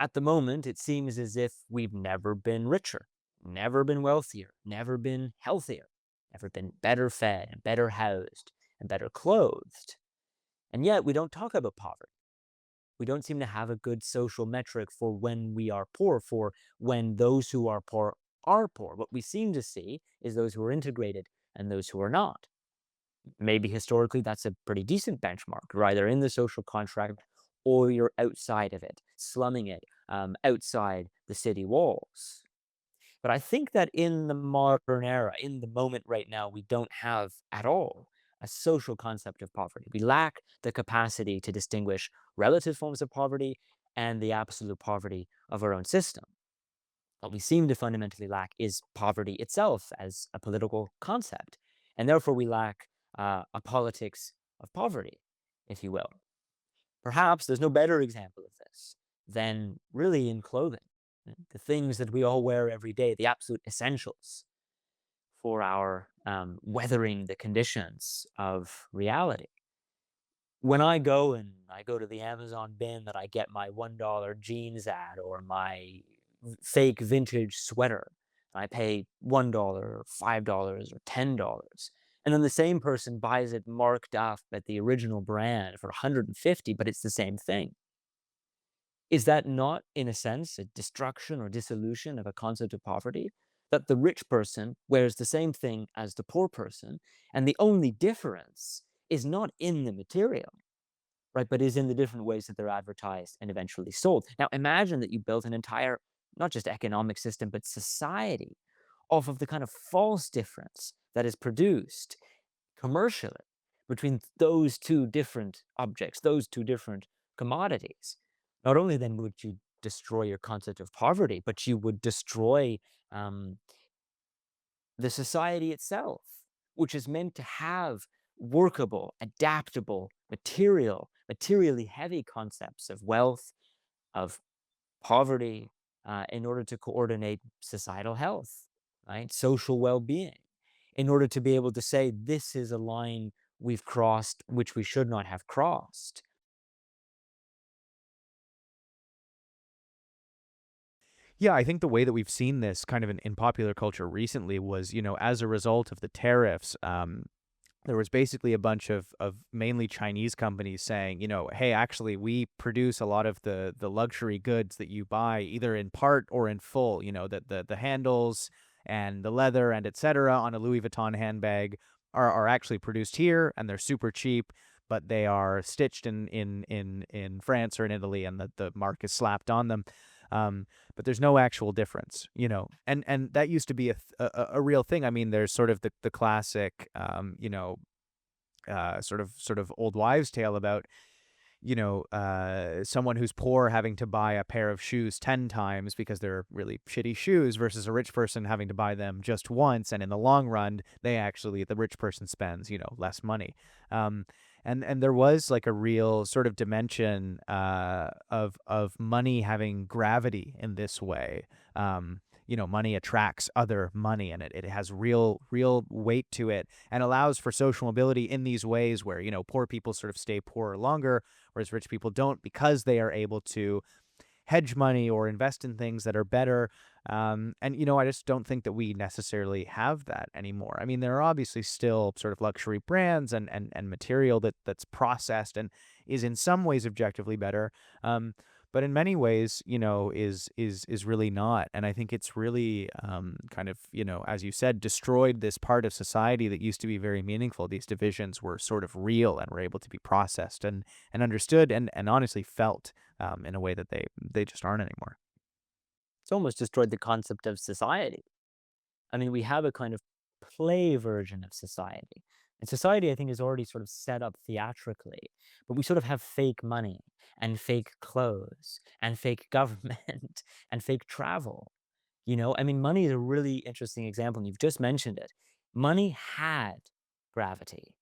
At the moment, it seems as if we've never been richer, never been wealthier, never been healthier, never been better fed and better housed and better clothed. And yet we don't talk about poverty. We don't seem to have a good social metric for when we are poor, for when those who are poor are poor. What we seem to see is those who are integrated and those who are not. Maybe historically that's a pretty decent benchmark. You're either in the social contract or you're outside of it, slumming it outside the city walls. But I think that in the modern era, in the moment right now, we don't have at all a social concept of poverty. We lack the capacity to distinguish relative forms of poverty and the absolute poverty of our own system. What we seem to fundamentally lack is poverty itself as a political concept. And therefore, we lack a politics of poverty, if you will. Perhaps there's no better example of this than really in clothing. The things that we all wear every day, the absolute essentials for our weathering the conditions of reality. When I go to the Amazon bin that I get my $1 jeans at or my fake vintage sweater, I pay $1 or $5 or $10. And then the same person buys it marked up at the original brand for 150, but it's the same thing. Is that not, in a sense, a destruction or dissolution of a concept of poverty? That the rich person wears the same thing as the poor person, and the only difference is not in the material, right, but is in the different ways that they're advertised and eventually sold. Now, imagine that you built an entire, not just economic system, but society off of the kind of false difference that is produced commercially between those two different objects, those two different commodities. Not only then would you destroy your concept of poverty, but you would destroy um, the society itself, which is meant to have workable, adaptable, materially heavy concepts of wealth, of poverty, in order to coordinate societal health, right? Social well being, in order to be able to say, this is a line we've crossed, which we should not have crossed. Yeah, I think the way that we've seen this kind of in popular culture recently was, as a result of the tariffs, there was basically a bunch of mainly Chinese companies saying, hey, actually, we produce a lot of the luxury goods that you buy either in part or in full. That the handles and the leather and et cetera on a Louis Vuitton handbag are actually produced here and they're super cheap, but they are stitched in France or in Italy, and the mark is slapped on them. But there's no actual difference, and that used to be a real thing. I mean, there's sort of the classic, sort of old wives' tale about, someone who's poor having to buy a pair of shoes 10 times because they're really shitty shoes versus a rich person having to buy them just once. And in the long run, the rich person spends, less money. Um, and there was like a real sort of dimension of money having gravity in this way. Money attracts other money, and it has real weight to it, and allows for social mobility in these ways where, poor people sort of stay poorer longer, whereas rich people don't, because they are able to hedge money or invest in things that are better. And I just don't think that we necessarily have that anymore. I mean, there are obviously still sort of luxury brands and material that's processed and is in some ways objectively better. But in many ways, is really not. And I think it's really kind of, as you said, destroyed this part of society that used to be very meaningful. These divisions were sort of real and were able to be processed and understood and honestly felt in a way that they just aren't anymore. It's almost destroyed the concept of society. I mean, we have a kind of play version of society. And society, I think, is already sort of set up theatrically, but we sort of have fake money and fake clothes and fake government and fake travel. I mean, money is a really interesting example, and you've just mentioned it. Money had gravity.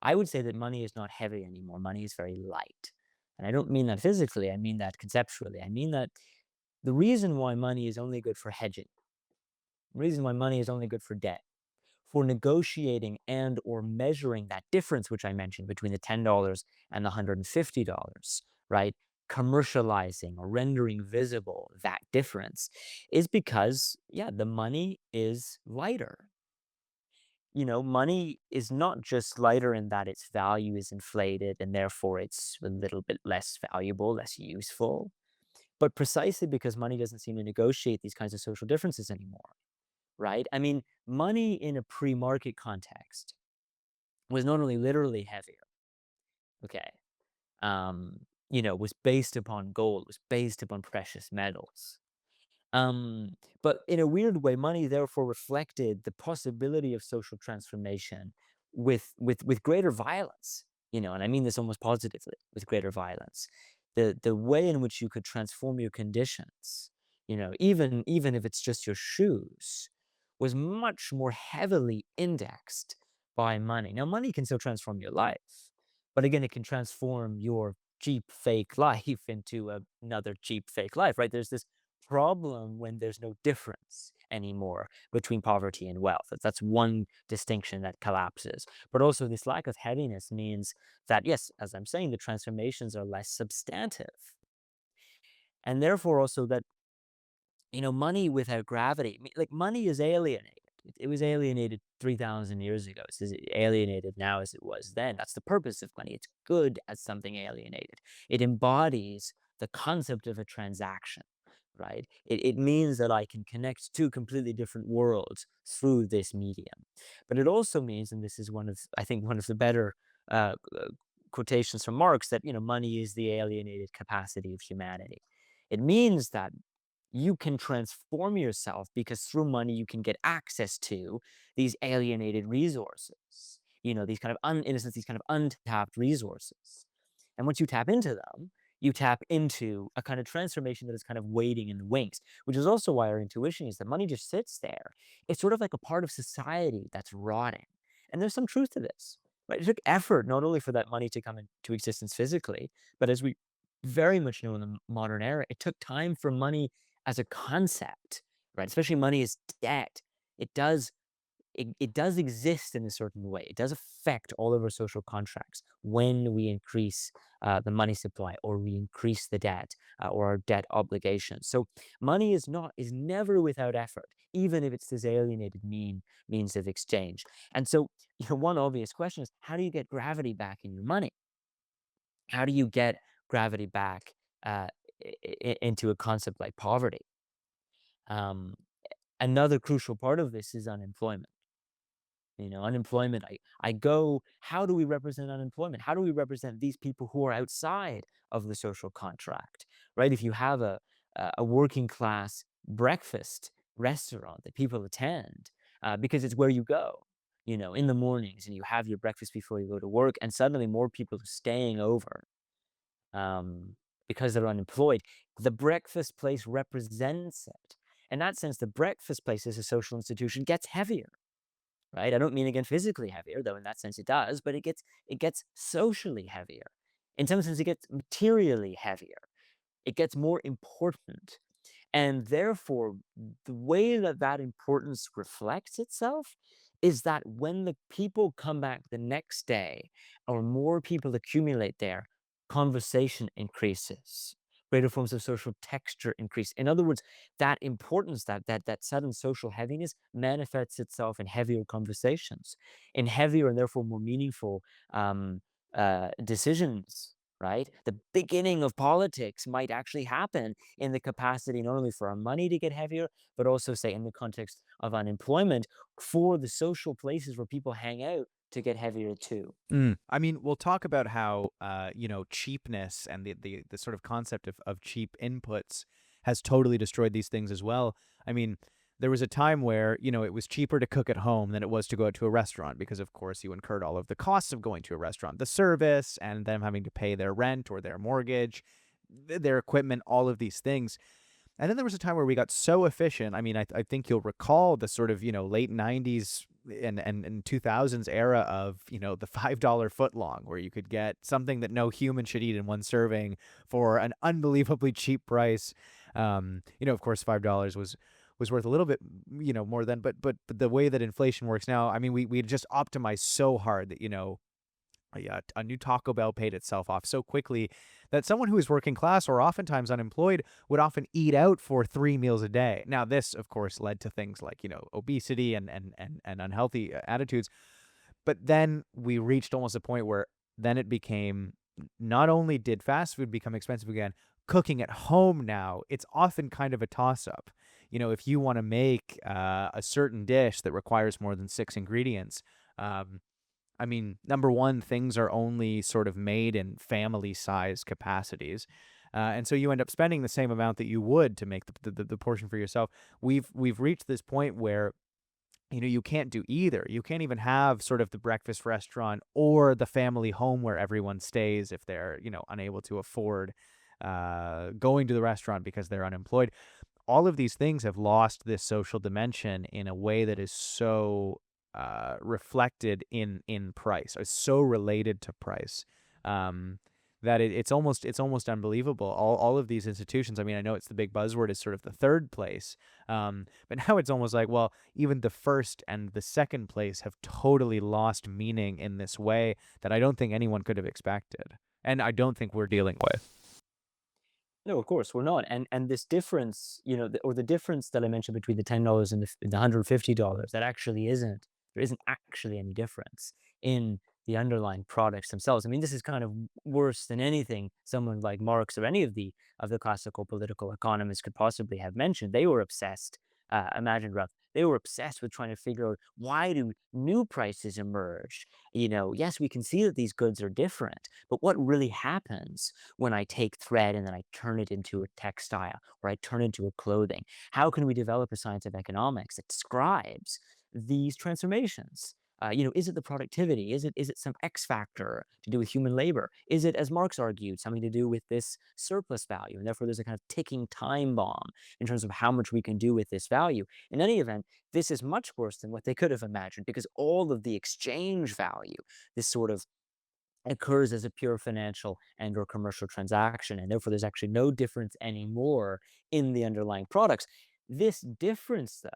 I would say that money is not heavy anymore. Money is very light. And I don't mean that physically, I mean that conceptually. I mean that the reason why money is only good for hedging, the reason why money is only good for debt, for negotiating and or measuring that difference which I mentioned between the $10 and the $150, right? commercializing or rendering visible that difference is because, yeah, the money is lighter. Money is not just lighter in that its value is inflated and therefore it's a little bit less valuable, less useful, but precisely because money doesn't seem to negotiate these kinds of social differences anymore, right? I mean, money in a pre market context was not only literally heavier, okay, was based upon gold, was based upon precious metals. But in a weird way, money therefore reflected the possibility of social transformation with greater violence, and I mean this almost positively, with greater violence. The way in which you could transform your conditions, even if it's just your shoes, was much more heavily indexed by money. Now, money can still transform your life, but again, it can transform your cheap fake life into another cheap fake life, right? There's this problem when there's no difference anymore between poverty and wealth. That's one distinction that collapses. But also, this lack of heaviness means that, yes, as I'm saying, the transformations are less substantive. And therefore, also, that, money without gravity, like money is alienated. It was alienated 3,000 years ago. It's as alienated now as it was then. That's the purpose of money. It's good as something alienated. It embodies the concept of a transaction, right? It means that I can connect two completely different worlds through this medium. But it also means, and this is I think, one of the better quotations from Marx, that, money is the alienated capacity of humanity. It means that you can transform yourself because through money you can get access to these alienated resources, these kind of in a sense, these kind of untapped resources. And once you tap into them, you tap into a kind of transformation that is kind of waiting in the wings, which is also why our intuition is that money just sits there. It's sort of like a part of society that's rotting. And there's some truth to this, right? It took effort not only for that money to come into existence physically, but as we very much know in the modern era, it took time for money as a concept, right? Especially money as debt. It does exist in a certain way. It does affect all of our social contracts when we increase the money supply, or we increase the debt, or our debt obligations. So money is never without effort, even if it's this alienated means of exchange. And so, one obvious question is, how do you get gravity back in your money? How do you get gravity back uh, into a concept like poverty? Um, Another crucial part of this is unemployment. Unemployment. How do we represent unemployment? How do we represent these people who are outside of the social contract, right? If you have a working class breakfast restaurant that people attend, because it's where you go, in the mornings, and you have your breakfast before you go to work, and suddenly more people are staying over, um, because they're unemployed. The breakfast place represents it. In that sense, the breakfast place as a social institution gets heavier, right? I don't mean, again, physically heavier, though in that sense it does, but it gets socially heavier. In some sense, it gets materially heavier. It gets more important. And therefore, the way that that importance reflects itself is that when the people come back the next day, or more people accumulate there, conversation increases. Greater forms of social texture increase. In other words, that importance, that sudden social heaviness manifests itself in heavier conversations, in heavier and therefore more meaningful um, decisions. Right? The beginning of politics might actually happen in the capacity not only for our money to get heavier, but also, say, in the context of unemployment, for the social places where people hang out to get heavier too. I mean, we'll talk about how cheapness and the sort of concept of cheap inputs has totally destroyed these things as well. I mean, there was a time where, it was cheaper to cook at home than it was to go out to a restaurant because, of course, you incurred all of the costs of going to a restaurant, the service, and them having to pay their rent or their mortgage, their equipment, all of these things. And then there was a time where we got so efficient. I mean, I think you'll recall the sort of, late 90s and 2000s era of, the $5 footlong, where you could get something that no human should eat in one serving for an unbelievably cheap price. Of course, $5 was worth a little bit, more than, but the way that inflation works now, I mean, we just optimized so hard that, a new Taco Bell paid itself off so quickly that someone who is working class or oftentimes unemployed would often eat out for 3 meals a day. Now, this, of course, led to things like, obesity and unhealthy attitudes. But then we reached almost a point where then it became, not only did fast food become expensive again, cooking at home now, it's often kind of a toss up. If you want to make a certain dish that requires more than 6 ingredients, um, I mean, number one, things are only sort of made in family size capacities. And so you end up spending the same amount that you would to make the portion for yourself. We've reached this point where you can't do either. You can't even have sort of the breakfast restaurant or the family home where everyone stays if they're, unable to afford going to the restaurant because they're unemployed. All of these things have lost this social dimension in a way that is so reflected in price, or so related to price. Um, that it's almost unbelievable. All of these institutions. I mean, I know it's the big buzzword is sort of the third place, but now it's almost like, well, even the first and the second place have totally lost meaning in this way that I don't think anyone could have expected, and I don't think we're dealing with. No, of course we're not. And this difference, or the difference that I mentioned between the $10 and the $150, that actually isn't there isn't actually any difference in the underlying products themselves. I mean, this is kind of worse than anything someone like Marx or any of the classical political economists could possibly have mentioned. They were obsessed, imagine, Ralph, they were obsessed with trying to figure out, why do new prices emerge? Yes, we can see that these goods are different, but what really happens when I take thread and then I turn it into a textile, or I turn it into a clothing? How can we develop a science of economics that describes these transformations? Is it the productivity? Is it some X factor to do with human labor? Is it, as Marx argued, something to do with this surplus value? And therefore, there's a kind of ticking time bomb in terms of how much we can do with this value. In any event, this is much worse than what they could have imagined, because all of the exchange value, this sort of occurs as a pure financial and or commercial transaction, and therefore there's actually no difference anymore in the underlying products. This difference, though,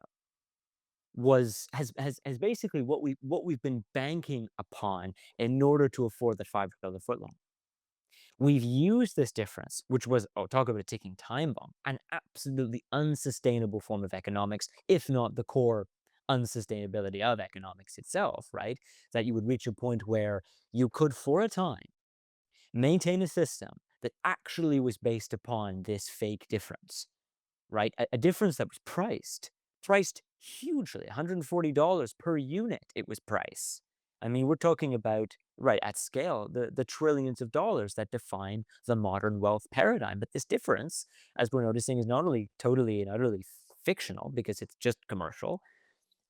has basically what we've been banking upon in order to afford the $5 footlong. We've used this difference, which was, oh, talk about a ticking time bomb, an absolutely unsustainable form of economics, if not the core unsustainability of economics itself, right? That you would reach a point where you could, for a time, maintain a system that actually was based upon this fake difference, right? A difference that was priced hugely, $140 per unit it was priced. I mean, we're talking about, right, at scale, the trillions of dollars that define the modern wealth paradigm. But this difference, as we're noticing, is not only totally and utterly fictional because it's just commercial,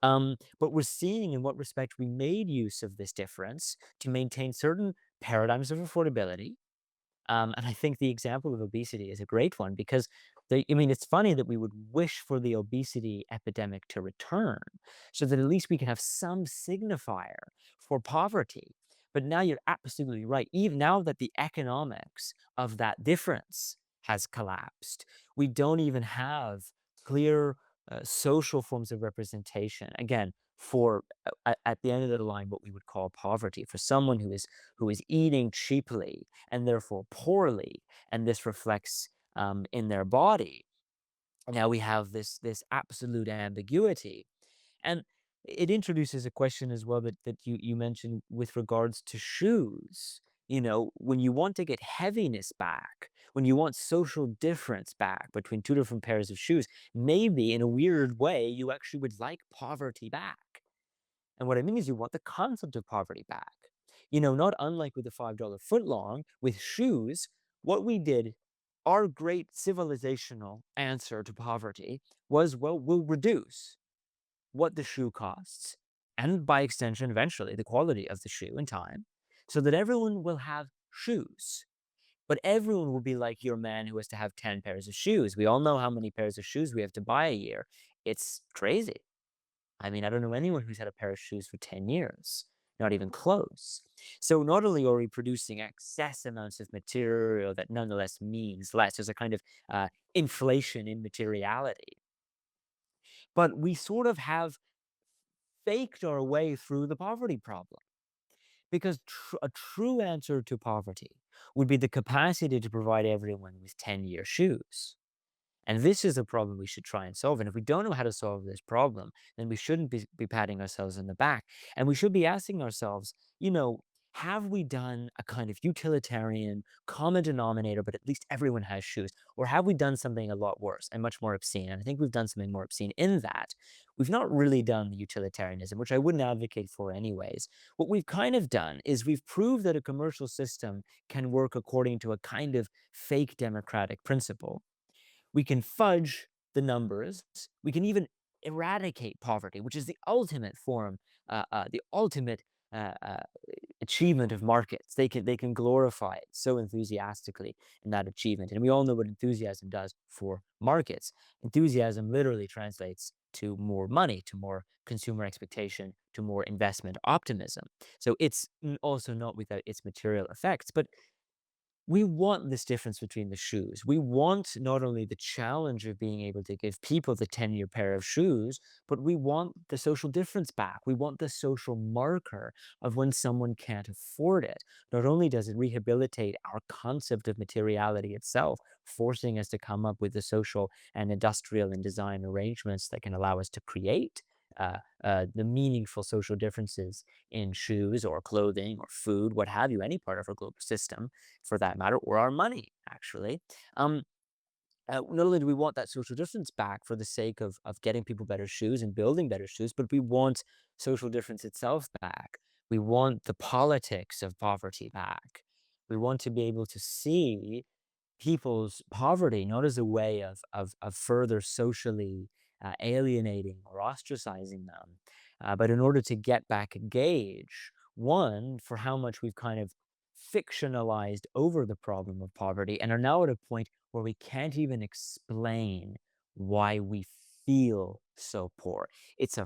but we're seeing in what respect we made use of this difference to maintain certain paradigms of affordability. And I think the example of obesity is a great one, because I mean, it's funny that we would wish for the obesity epidemic to return so that at least we can have some signifier for poverty. But now you're absolutely right. Even now that the economics of that difference has collapsed, we don't even have clear social forms of representation. Again, for at the end of the line, what we would call poverty, for someone who is eating cheaply and therefore poorly, and this reflects in their body. Now we have this absolute ambiguity, and it introduces a question as well that you mentioned with regards to shoes. When you want to get heaviness back, when you want social difference back between two different pairs of shoes, maybe in a weird way you actually would like poverty back. And what I mean is, you want the concept of poverty back. Not unlike with the $5 footlong, with shoes, what we did, our great civilizational answer to poverty was, well, we'll reduce what the shoe costs, and by extension, eventually, the quality of the shoe in time, so that everyone will have shoes. But everyone will be like your man who has to have 10 pairs of shoes. We all know how many pairs of shoes we have to buy a year. It's crazy. I mean, I don't know anyone who's had a pair of shoes for 10 years, not even close. So not only are we producing excess amounts of material that nonetheless means less, there's a kind of inflation in materiality, but we sort of have faked our way through the poverty problem. Because a true answer to poverty would be the capacity to provide everyone with 10-year shoes. And this is a problem we should try and solve. And if we don't know how to solve this problem, then we shouldn't be patting ourselves on the back. And we should be asking ourselves, have we done a kind of utilitarian common denominator, but at least everyone has shoes? Or have we done something a lot worse and much more obscene? And I think we've done something more obscene in that we've not really done the utilitarianism, which I wouldn't advocate for anyways. What we've kind of done is we've proved that a commercial system can work according to a kind of fake democratic principle. We can fudge the numbers. We can even eradicate poverty, which is the ultimate form, the ultimate uh, uh, achievement of markets. They can glorify it so enthusiastically in that achievement, and we all know what enthusiasm does for markets. Enthusiasm literally translates to more money, to more consumer expectation, to more investment optimism. So it's also not without its material effects, but we want this difference between the shoes. We want not only the challenge of being able to give people the 10-year pair of shoes, but we want the social difference back. We want the social marker of when someone can't afford it. Not only does it rehabilitate our concept of materiality itself, forcing us to come up with the social and industrial and design arrangements that can allow us to create the meaningful social differences in shoes or clothing or food, what have you, any part of our global system for that matter, or our money, actually. Um, not only do we want that social difference back for the sake of getting people better shoes and building better shoes, but we want social difference itself back. We want the politics of poverty back. We want to be able to see people's poverty not as a way of further socially alienating or ostracizing them, but in order to get back a gauge, one, for how much we've kind of fictionalized over the problem of poverty and are now at a point where we can't even explain why we feel so poor. It's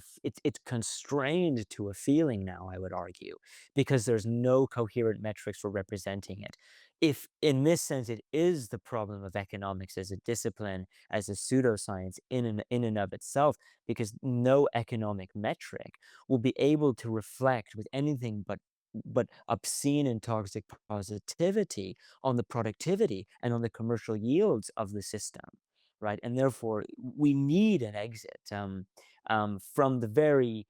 constrained to a feeling now, I would argue, because there's no coherent metrics for representing it. If in this sense it is the problem of economics as a discipline, as a pseudoscience in and of itself, because no economic metric will be able to reflect with anything but obscene and toxic positivity on the productivity and on the commercial yields of the system, right? And therefore, we need an exit from the very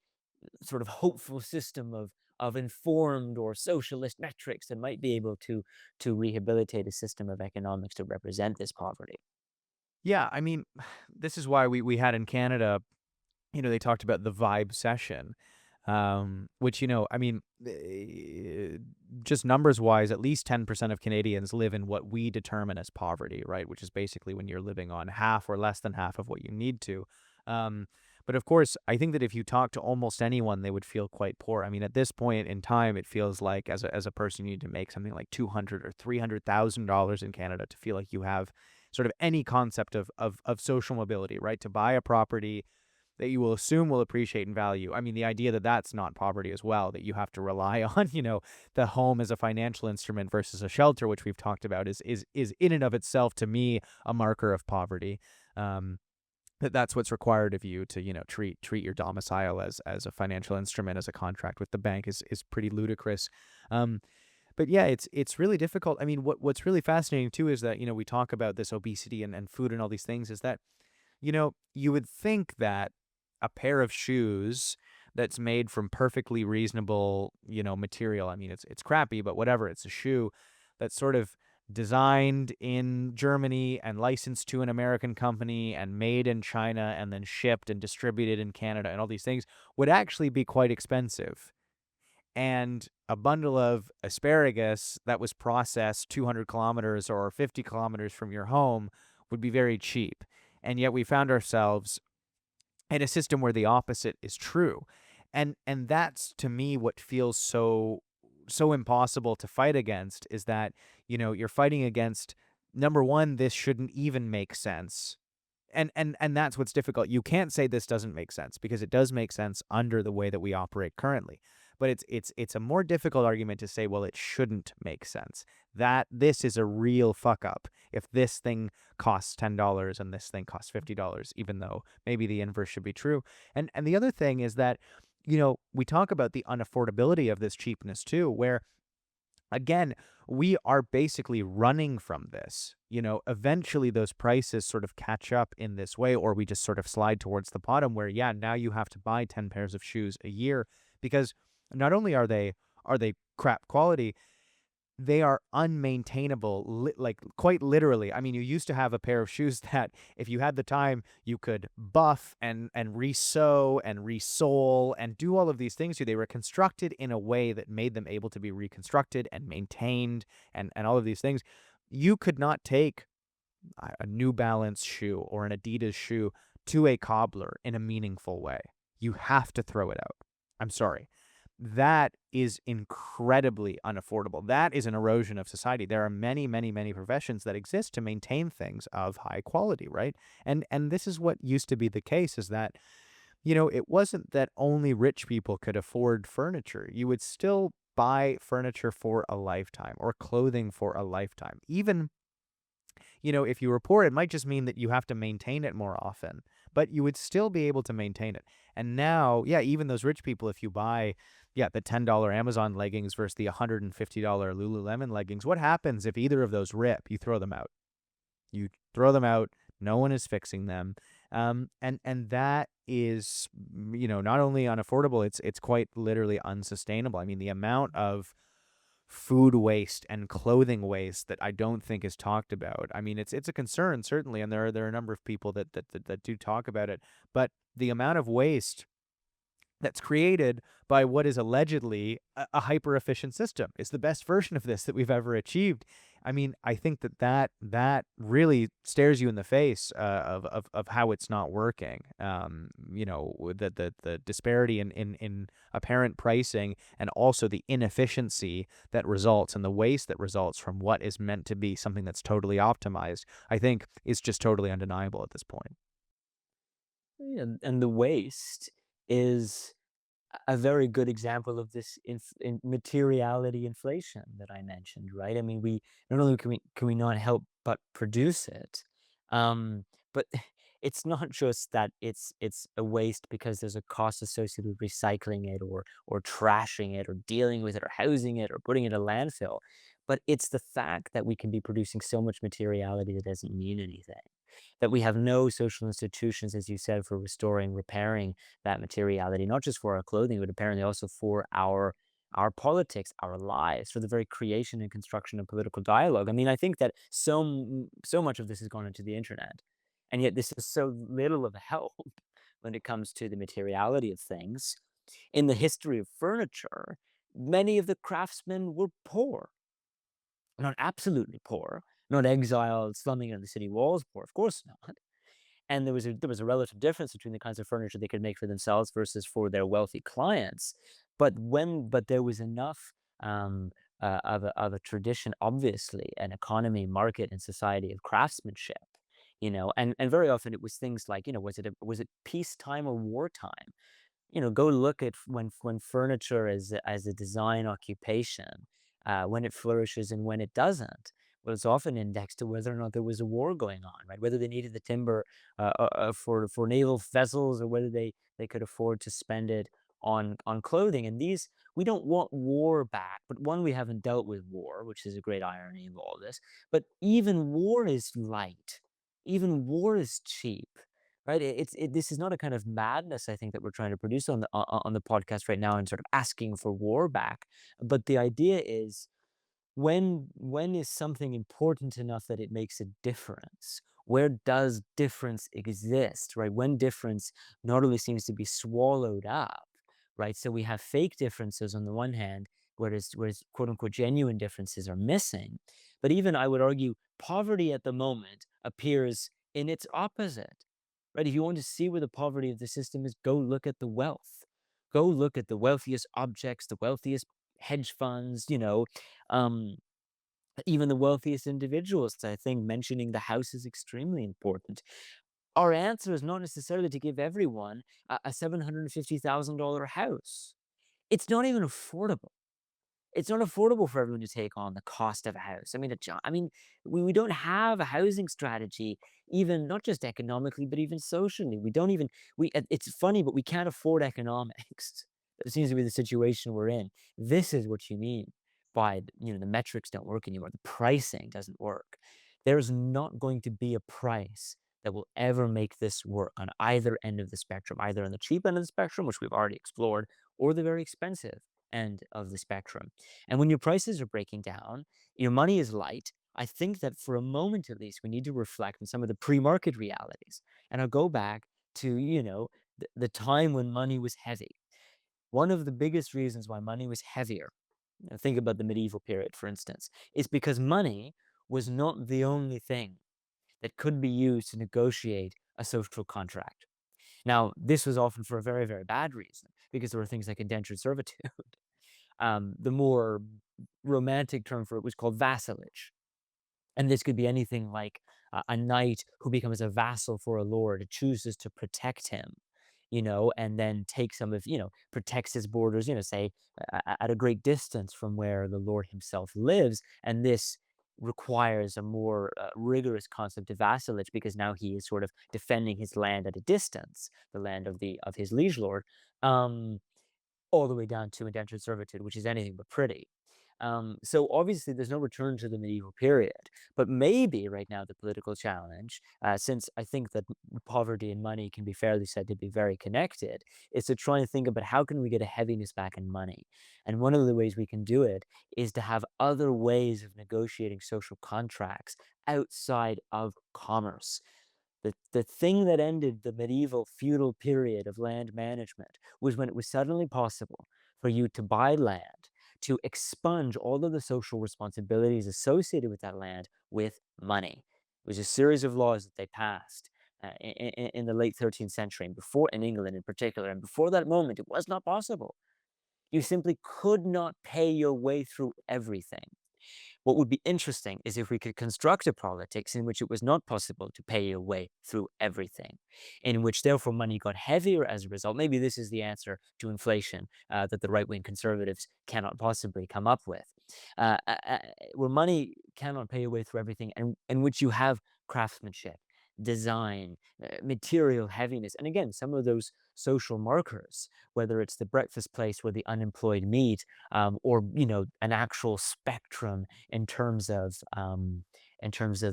sort of hopeful system of informed or socialist metrics that might be able to rehabilitate a system of economics to represent this poverty. Yeah, I mean, this is why we had in Canada, they talked about the vibe session, which, I mean, just numbers wise, at least 10% of Canadians live in what we determine as poverty, right? Which is basically when you're living on half or less than half of what you need to. Um, but of course, I think that if you talk to almost anyone, they would feel quite poor. I mean, at this point in time, it feels like as a person, you need to make something like 200 or $300,000 in Canada to feel like you have sort of any concept of social mobility, right? To buy a property that you will assume will appreciate in value. I mean, the idea that that's not poverty as well, that you have to rely on, the home as a financial instrument versus a shelter, which we've talked about, is in and of itself to me a marker of poverty. That's what's required of you to, treat your domicile as a financial instrument, as a contract with the bank is pretty ludicrous. But yeah, it's really difficult. I mean, what's really fascinating too is that, we talk about this obesity and food and all these things, is that, you would think that a pair of shoes that's made from perfectly reasonable, material. I mean, it's crappy, but whatever. It's a shoe that's sort of designed in Germany and licensed to an American company and made in China and then shipped and distributed in Canada and all these things would actually be quite expensive. And a bundle of asparagus that was processed 200 kilometers or 50 kilometers from your home would be very cheap. And yet we found ourselves in a system where the opposite is true. And that's to me what feels so impossible to fight against, is that, you're fighting against, number one, this shouldn't even make sense. And that's what's difficult. You can't say this doesn't make sense, because it does make sense under the way that we operate currently. But it's a more difficult argument to say, well, it shouldn't make sense. That this is a real fuck up if this thing costs $10 and this thing costs $50, even though maybe the inverse should be true. And the other thing is that we talk about the unaffordability of this cheapness too, where again, we are basically running from this. Eventually those prices sort of catch up in this way, or we just sort of slide towards the bottom where, yeah, now you have to buy 10 pairs of shoes a year because not only are they crap quality, they are unmaintainable, like quite literally. I mean, you used to have a pair of shoes that if you had the time, you could buff and re-sew and resole and do all of these things to. They were constructed in a way that made them able to be reconstructed and maintained and all of these things. You could not take a New Balance shoe or an Adidas shoe to a cobbler in a meaningful way. You have to throw it out. I'm sorry. That is incredibly unaffordable. That is an erosion of society. There are many, many, many professions that exist to maintain things of high quality, right? And this is what used to be the case, is that, it wasn't that only rich people could afford furniture. You would still buy furniture for a lifetime or clothing for a lifetime. Even if you were poor, it might just mean that you have to maintain it more often, but you would still be able to maintain it. And now, yeah, even those rich people, if you buy, yeah, the $10 Amazon leggings versus the $150 Lululemon leggings, what happens if either of those rip? You throw them out. You throw them out. No one is fixing them. And that is, not only unaffordable, it's quite literally unsustainable. I mean, the amount of food waste and clothing waste that I don't think is talked about. I mean, it's a concern certainly, and there are a number of people that do talk about it. But the amount of waste that's created by what is allegedly a hyper efficient system is the best version of this that we've ever achieved. I mean, I think that really stares you in the face of how it's not working. The disparity in apparent pricing, and also the inefficiency that results and the waste that results from what is meant to be something that's totally optimized, I think is just totally undeniable at this point. And the waste is a very good example of this in materiality inflation that I mentioned, right? I mean, we not only can we not help but produce it, but it's not just that it's a waste because there's a cost associated with recycling it or trashing it or dealing with it or housing it or putting it in a landfill, but it's the fact that we can be producing so much materiality that doesn't mean anything, that we have no social institutions, as you said, for restoring, repairing that materiality, not just for our clothing, but apparently also for our politics, our lives, for the very creation and construction of political dialogue. I mean, I think that so much of this has gone into the internet, and yet this is so little of a help when it comes to the materiality of things. In the history of furniture, many of the craftsmen were poor, not absolutely poor, not exiled, slumming on the city walls poor, of course not. And there was a relative difference between the kinds of furniture they could make for themselves versus for their wealthy clients. But there was enough of a tradition, obviously, an economy, market, and society of craftsmanship, and very often it was things like, was it peacetime or wartime? Go look at when furniture as a design occupation, when it flourishes and when it doesn't. Well, it's often indexed to whether or not there was a war going on, right? Whether they needed the timber for naval vessels, or whether they could afford to spend it on clothing. And these, we don't want war back, but one, we haven't dealt with war, which is a great irony of all this. But even war is light, even war is cheap. Right? This is not a kind of madness, I think, that we're trying to produce on the podcast right now and sort of asking for war back. But the idea is, when is something important enough that it makes a difference? Where does difference exist, right? When difference not only seems to be swallowed up, right? So we have fake differences on the one hand, whereas quote unquote genuine differences are missing. But even I would argue poverty at the moment appears in its opposite, right? If you want to see where the poverty of the system is, go look at the wealth. Go look at the wealthiest objects, the wealthiest hedge funds, um, even the wealthiest individuals. I think mentioning the house is extremely important. Our answer is not necessarily to give everyone a $750,000 house. It's not even affordable. It's not affordable for everyone to take on the cost of a house. I mean, we don't have a housing strategy, even not just economically, but even socially. We don't even, it's funny, but we can't afford economics. That seems to be the situation we're in. This is what you mean by, the metrics don't work anymore. The pricing doesn't work. There's not going to be a price that will ever make this work on either end of the spectrum, either on the cheap end of the spectrum, which we've already explored, or the very expensive end of the spectrum. And when your prices are breaking down, your money is light. I think that for a moment at least, we need to reflect on some of the pre-market realities. And I'll go back to, the time when money was heavy. One of the biggest reasons why money was heavier, think about the medieval period, for instance, is because money was not the only thing that could be used to negotiate a social contract. Now, this was often for a very, very bad reason, because there were things like indentured servitude. The more romantic term for it was called vassalage. And this could be anything like a knight who becomes a vassal for a lord, chooses to protect him, and then takes some of, protects his borders, say at a great distance from where the lord himself lives. And this requires a more rigorous concept of vassalage, because now he is sort of defending his land at a distance, the land of his liege lord, um, all the way down to indentured servitude, which is anything but pretty. So obviously, there's no return to the medieval period, but maybe right now the political challenge, since I think that poverty and money can be fairly said to be very connected, is to try and think about how can we get a heaviness back in money. And one of the ways we can do it is to have other ways of negotiating social contracts outside of commerce. The thing that ended the medieval feudal period of land management was when it was suddenly possible for you to buy land, to expunge all of the social responsibilities associated with that land with money. It was a series of laws that they passed in the late 13th century, and before, in England in particular. And before that moment, it was not possible. You simply could not pay your way through everything. What would be interesting is if we could construct a politics in which it was not possible to pay your way through everything, in which therefore money got heavier as a result. Maybe this is the answer to inflation that the right wing conservatives cannot possibly come up with. Where money cannot pay your way through everything, and in which you have craftsmanship, design, material heaviness, and again, some of those social markers, whether it's the breakfast place where the unemployed meet, or an actual spectrum in terms of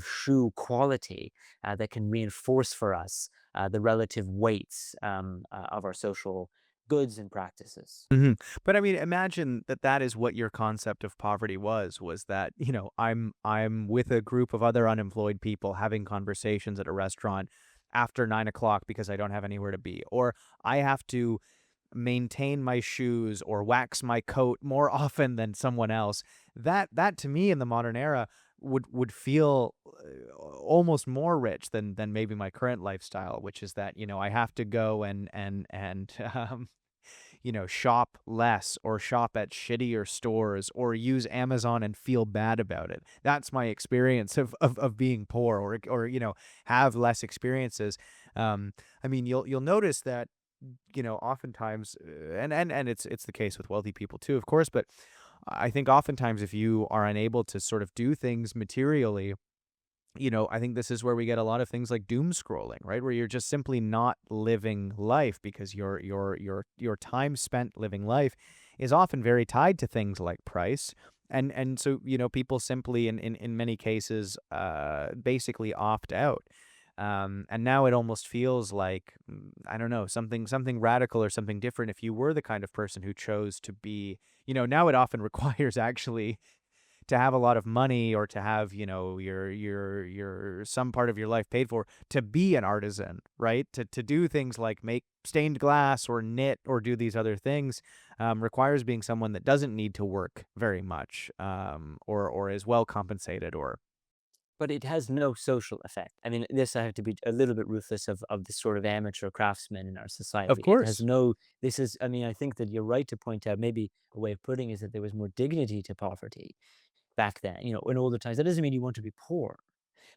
shoe quality that can reinforce for us the relative weights of our social goods and practices. But I mean, imagine that that is what your concept of poverty was that, I'm with a group of other unemployed people having conversations at a restaurant after 9 o'clock because I don't have anywhere to be, or I have to maintain my shoes or wax my coat more often than someone else. That to me in the modern era would feel almost more rich than maybe my current lifestyle, which is that, I have to go and shop less or shop at shittier stores or use Amazon and feel bad about it. That's my experience of being poor or have less experiences. I mean, you'll notice that oftentimes, and it's the case with wealthy people too, of course, but I think oftentimes if you are unable to sort of do things materially, I think this is where we get a lot of things like doom scrolling, right? Where you're just simply not living life because your time spent living life is often very tied to things like price. And so, people simply in many cases basically opt out. And now it almost feels like, I don't know, something radical or something different if you were the kind of person who chose to be, now it often requires actually to have a lot of money or to have, your some part of your life paid for to be an artisan, right? To do things like make stained glass or knit or do these other things requires being someone that doesn't need to work very much, or is well compensated or But it has no social effect. I mean, this I have to be a little bit ruthless of the sort of amateur craftsmen in our of society. It has course. no, this is, I mean, I think that you're right to point out, maybe a way of putting it is that there was more dignity to poverty back then, in older times. That doesn't mean you want to be poor,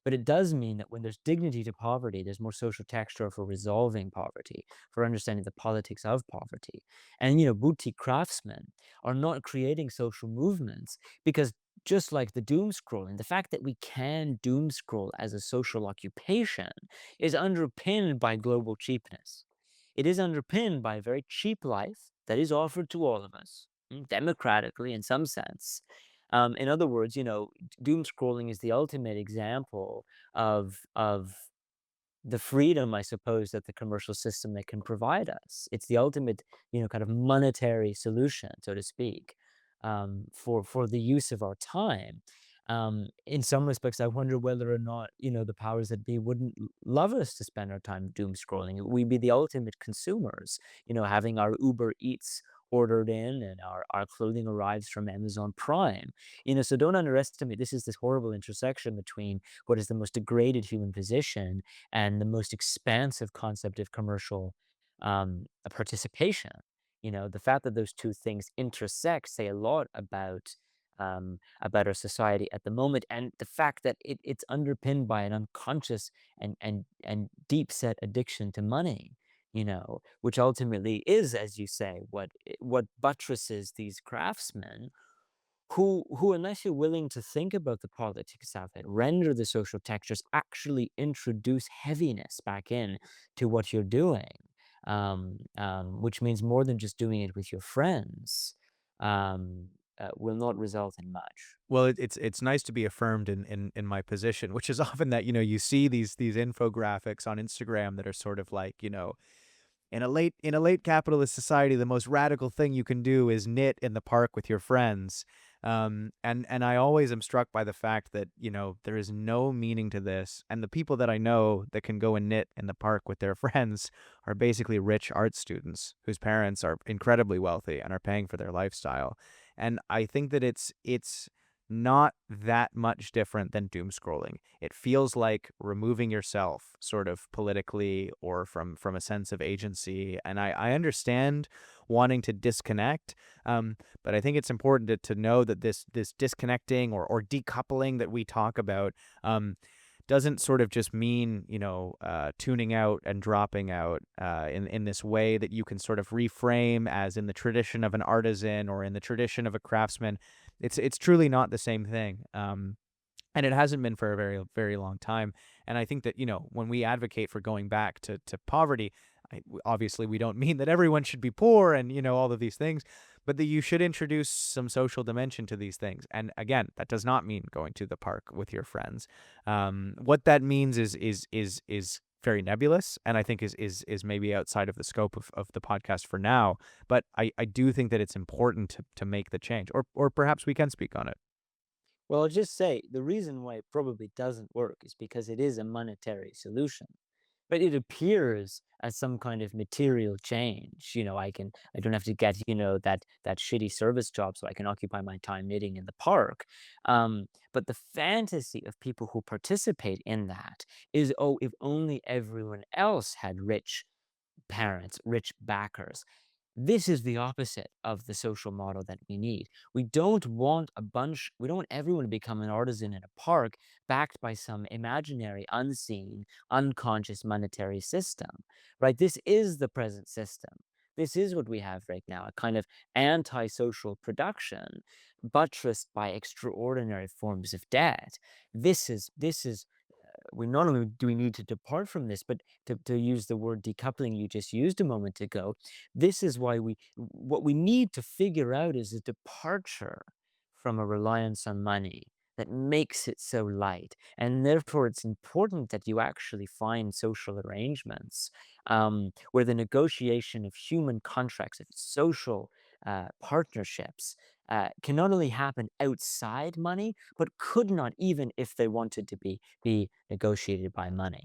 but it does mean that when there's dignity to poverty, there's more social texture for resolving poverty, for understanding the politics of poverty. And, boutique craftsmen are not creating social movements because, just like the doom scrolling, the fact that we can doom scroll as a social occupation is underpinned by global cheapness. It is underpinned by a very cheap life that is offered to all of us, democratically in some sense. In other words, doom scrolling is the ultimate example of the freedom, I suppose, that the commercial system that can provide us. It's the ultimate, kind of monetary solution, so to speak, for the use of our time. In some respects, I wonder whether or not, the powers that be wouldn't love us to spend our time doom scrolling. We'd be the ultimate consumers, having our Uber Eats ordered in and our clothing arrives from Amazon Prime. So don't underestimate, this is this horrible intersection between what is the most degraded human position and the most expansive concept of commercial participation. The fact that those two things intersect say a lot about our society at the moment, and the fact that it's underpinned by an unconscious and deep set addiction to money. Which ultimately is, as you say, what buttresses these craftsmen who, unless you're willing to think about the politics of it, render the social textures, actually introduce heaviness back in to what you're doing, which means more than just doing it with your friends, um, will not result in much. Well, it's nice to be affirmed in my position, which is often that, you see these infographics on Instagram that are sort of like, in a late capitalist society, the most radical thing you can do is knit in the park with your friends. And I always am struck by the fact that, there is no meaning to this. And the people that I know that can go and knit in the park with their friends are basically rich art students whose parents are incredibly wealthy and are paying for their lifestyle. And I think that it's not that much different than doom scrolling. It feels like removing yourself sort of politically or from a sense of agency. And I understand wanting to disconnect, but I think it's important to know that this disconnecting or decoupling that we talk about, doesn't sort of just mean, tuning out and dropping out in this way that you can sort of reframe as in the tradition of an artisan or in the tradition of a craftsman. It's truly not the same thing. And it hasn't been for a very, very long time. And I think that, when we advocate for going back to poverty, obviously we don't mean that everyone should be poor and, all of these things, but that you should introduce some social dimension to these things. And again, that does not mean going to the park with your friends. What that means is very nebulous, and I think is maybe outside of the scope of the podcast for now. But I do think that it's important to make the change, or perhaps we can speak on it. Well, I'll just say the reason why it probably doesn't work is because it is a monetary solution. But it appears as some kind of material change. I don't have to get, that shitty service job so I can occupy my time knitting in the park. But the fantasy of people who participate in that is, oh, if only everyone else had rich parents, rich backers. This is the opposite of the social model that we need. We don't want everyone to become an artisan in a park backed by some imaginary, unseen, unconscious monetary system, right? This is the present system. This is what we have right now, a kind of antisocial production buttressed by extraordinary forms of debt. This is we not only do we need to depart from this, but to use the word decoupling you just used a moment ago, this is why what we need to figure out is a departure from a reliance on money that makes it so light. And therefore, it's important that you actually find social arrangements where the negotiation of human contracts, of social partnerships, can not only happen outside money, but could not, even if they wanted to be negotiated by money.